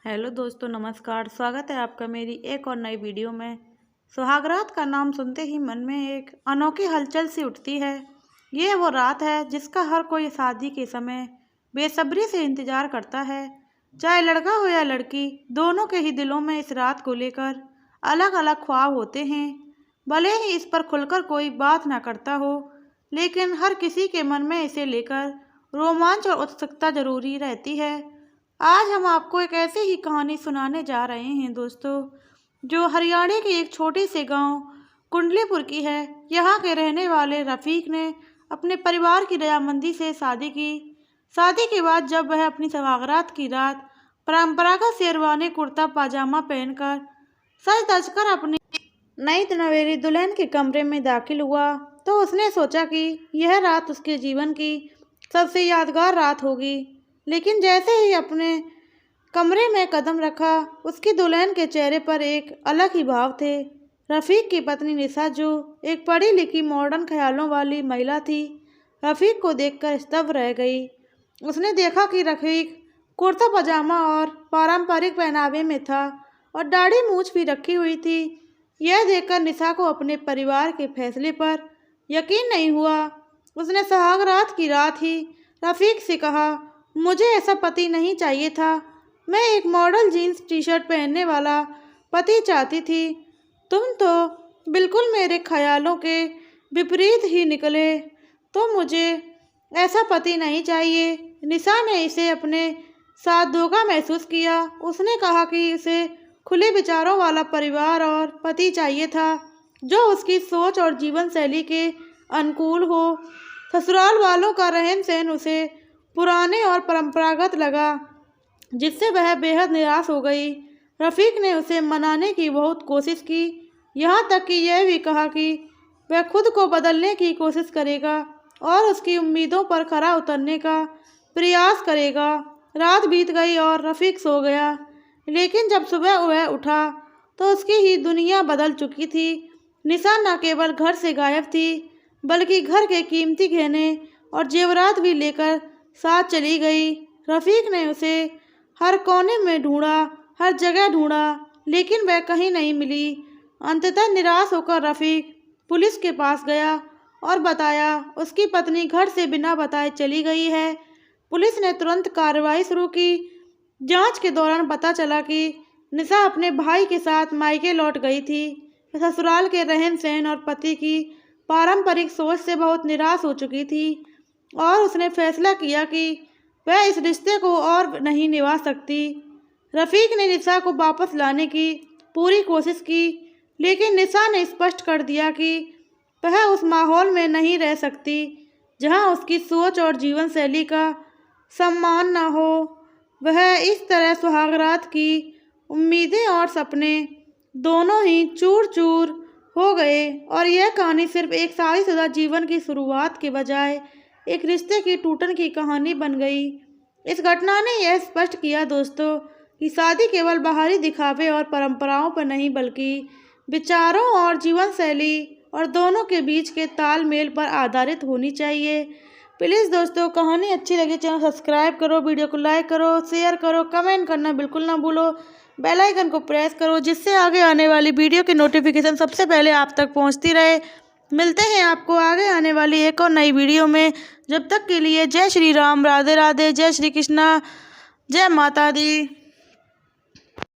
Hello दोस्तों, नमस्कार। स्वागत है आपका मेरी एक और नई वीडियो में। सुहागरात का नाम सुनते ही मन में एक अनोखी हलचल सी उठती है। ये वो रात है जिसका हर कोई शादी के समय बेसब्री से इंतजार करता है। चाहे लड़का हो या लड़की, दोनों के ही दिलों में इस रात को लेकर अलग अलग ख्वाब होते हैं। भले ही इस पर खुलकर कोई बात ना करता हो, लेकिन हर किसी के मन में इसे लेकर रोमांच और उत्सुकता जरूरी रहती है। आज हम आपको एक ऐसी ही कहानी सुनाने जा रहे हैं दोस्तों, जो हरियाणा के एक छोटे से गांव कुंडलीपुर की है। यहाँ के रहने वाले रफ़ीक ने अपने परिवार की रजामंदी से शादी की। शादी के बाद जब वह अपनी सौगात की रात परंपरागत शेरवानी कुर्ता पाजामा पहनकर सज धज कर अपनी नई नवेली दुल्हन के कमरे में दाखिल हुआ, तो उसने सोचा कि यह रात उसके जीवन की सबसे यादगार रात होगी। लेकिन जैसे ही अपने कमरे में कदम रखा, उसकी दुल्हन के चेहरे पर एक अलग ही भाव थे। रफ़ीक की पत्नी निशा, जो एक पढ़ी लिखी मॉडर्न ख्यालों वाली महिला थी, रफ़ीक को देखकर स्तब्ध रह गई। उसने देखा कि रफ़ीक कुर्ता पजामा और पारंपरिक पहनावे में था और दाढ़ी मूंछ भी रखी हुई थी। यह देखकर निशा को अपने परिवार के फैसले पर यकीन नहीं हुआ। उसने सुहागरात की रात ही रफ़ीक से कहा, मुझे ऐसा पति नहीं चाहिए था। मैं एक मॉडल जीन्स टी शर्ट पहनने वाला पति चाहती थी। तुम तो बिल्कुल मेरे ख्यालों के विपरीत ही निकले, तो मुझे ऐसा पति नहीं चाहिए। निशा ने इसे अपने साथ धोखा महसूस किया। उसने कहा कि उसे खुले विचारों वाला परिवार और पति चाहिए था, जो उसकी सोच और जीवन शैली के अनुकूल हो। ससुराल वालों का रहन सहन उसे पुराने और परंपरागत लगा, जिससे वह बेहद निराश हो गई। रफ़ीक ने उसे मनाने की बहुत कोशिश की, यहाँ तक कि यह भी कहा कि वह खुद को बदलने की कोशिश करेगा और उसकी उम्मीदों पर खरा उतरने का प्रयास करेगा। रात बीत गई और रफ़ीक सो गया, लेकिन जब सुबह वह उठा तो उसकी ही दुनिया बदल चुकी थी। निशा न केवल घर से गायब थी, बल्कि घर के कीमती गहने और जेवरात भी लेकर साथ चली गई। रफ़ीक ने उसे हर कोने में ढूंढा, हर जगह ढूंढा, लेकिन वह कहीं नहीं मिली। अंततः निराश होकर रफ़ीक पुलिस के पास गया और बताया उसकी पत्नी घर से बिना बताए चली गई है। पुलिस ने तुरंत कार्रवाई शुरू की। जांच के दौरान पता चला कि निशा अपने भाई के साथ मायके लौट गई थी। वह ससुराल के रहन सहन और पति की पारंपरिक सोच से बहुत निराश हो चुकी थी और उसने फैसला किया कि वह इस रिश्ते को और नहीं निभा सकती। रफ़ीक ने निशा को वापस लाने की पूरी कोशिश की, लेकिन निशा ने स्पष्ट कर दिया कि वह उस माहौल में नहीं रह सकती जहां उसकी सोच और जीवन शैली का सम्मान न हो। वह इस तरह सुहागरात की उम्मीदें और सपने दोनों ही चूर चूर हो गए और यह कहानी सिर्फ एक शादीशुदा जीवन की शुरुआत के बजाय एक रिश्ते की टूटन की कहानी बन गई। इस घटना ने यह स्पष्ट किया दोस्तों कि शादी केवल बाहरी दिखावे और परंपराओं पर नहीं, बल्कि विचारों और जीवन शैली और दोनों के बीच के तालमेल पर आधारित होनी चाहिए। प्लीज़ दोस्तों, कहानी अच्छी लगी चैनल सब्सक्राइब करो, वीडियो को लाइक करो, शेयर करो, कमेंट करना बिल्कुल ना भूलो। बेल आइकन को प्रेस करो, जिससे आगे आने वाली वीडियो की नोटिफिकेशन सबसे पहले आप तक पहुंचती रहे। मिलते हैं आपको आगे आने वाली एक और नई वीडियो में। जब तक के लिए जय श्री राम, राधे राधे, जय श्री कृष्णा, जय माता दी।